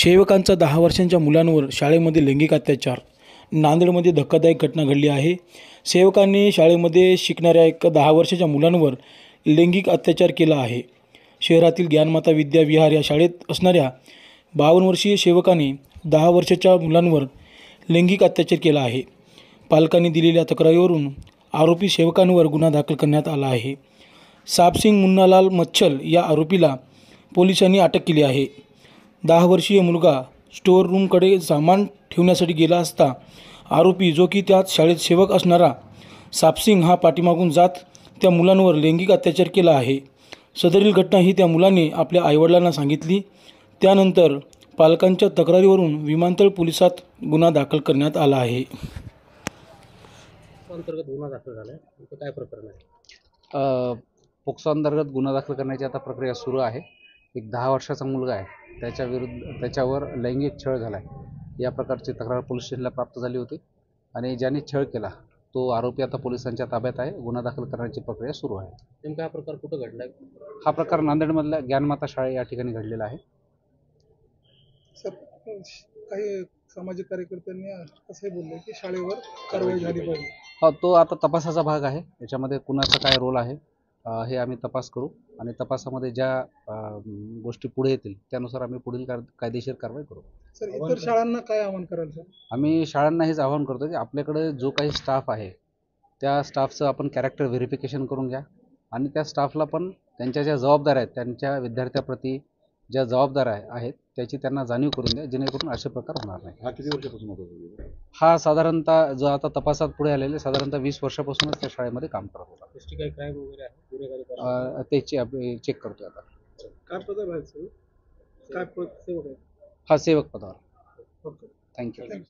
सेवकांचा 10 वर्षांच्या मुलांवर शाळेमध्ये लैंगिक अत्याचार. नांदेडमध्ये धक्कादायक घटना घडली आहे. सेवकांनी शाळेमध्ये शिकणाऱ्या 10 वर्षाच्या मुलांवर लैंगिक अत्याचार केला आहे. शहरातील ज्ञानमाता विद्या विहार या शाळेत असणाऱ्या 52 वर्षीय सेवकाने 10 वर्षाच्या मुलांवर लैंगिक अत्याचार केला आहे. पालकांनी दिलेल्या तक्रारीवरून आरोपी सेवकांवर गुन्हा दाखल करण्यात आला आहे. साबसिंग मुन्नालाल मच्छल या आरोपीला पोलिसांनी अटक केली आहे. 10 वर्षीय मुलगा स्टोअर रूमकडे सामान ठेवण्यासाठी गेला असता आरोपी, जो की त्याच शाळेत सेवक असणारा साबसिंग, हा पाठीमागून जात त्या मुलांवर लैंगिक अत्याचार केला आहे. सदरील घटना ही त्या मुलाने आपल्या आईवडिलांना सांगितली. त्यानंतर पालकांच्या तक्रारीवरून विमानतळ पोलिसात गुन्हा दाखल करण्यात आला आहे. अंतर्गत गुन्हा दाखल झाला आहे, काय प्रकरण आहे? पोक्सो अंतर्गत गुन्हा दाखल करण्याची आता प्रक्रिया सुरू आहे. एक 10 वर्षाचा मुलगा आहे, त्याच्यावर लैंगिक छळ झाला आहे या प्रकारची तक्रार पोलीस स्टेशनला प्राप्त झाली होती आणि ज्याने छळ केला तो आरोपी आता पोलिसांच्या ताब्यात आहे. गुन्हा दाखल करण्याची प्रक्रिया सुरू आहे. नेमका हा प्रकार कुठं घडला आहे? हा प्रकार नांदेडमधल्या ज्ञानमाता शाळे या ठिकाणी घडलेला आहे. सर, काही सामाजिक कार्यकर्त्यांनी असं बोलले की शाळेवर कारवाई झाली पाहिजे. हा, तो आता तपासाचा भाग आहे. याच्यामध्ये कुणाचा काय रोल आहे हे आम्ही तपास करू आणि तपासामध्ये ज्या गोष्टी पुढे येतील त्यानुसार आम्ही पुढील कायदेशीर कारवाई करू. सर, इतर शाळांना काय आवाहन कराल सर? आम्ही शाळांना हेच आवाहन करतो की आपल्याकडे जो काही स्टाफ आहे त्या स्टाफचं आपण कॅरेक्टर व्हेरिफिकेशन करून घ्या आणि त्या स्टाफला पण त्यांच्या ज्या जबाबदाऱ्या आहेत, त्यांच्या विद्यार्थ्याप्रती ज्या जबाबदाऱ्या आहेत त्याची त्यांना जाणीव करून द्या, जेणेकरून असे प्रकार होणार नाही. हा किती वर्षापासून होता? हा साधारणतः जो आता तपासात पुढे आलेले साधारणतः 20 वर्षापासूनच त्या शाळेमध्ये काम करत होता. काही क्राईम वगैरे आहे, गुन्हेगारी त्याची चेक करतोय आता. काय पदावर आहे सर? काय सेवक आहे? हा, सेवक पदावर. थँक्यू.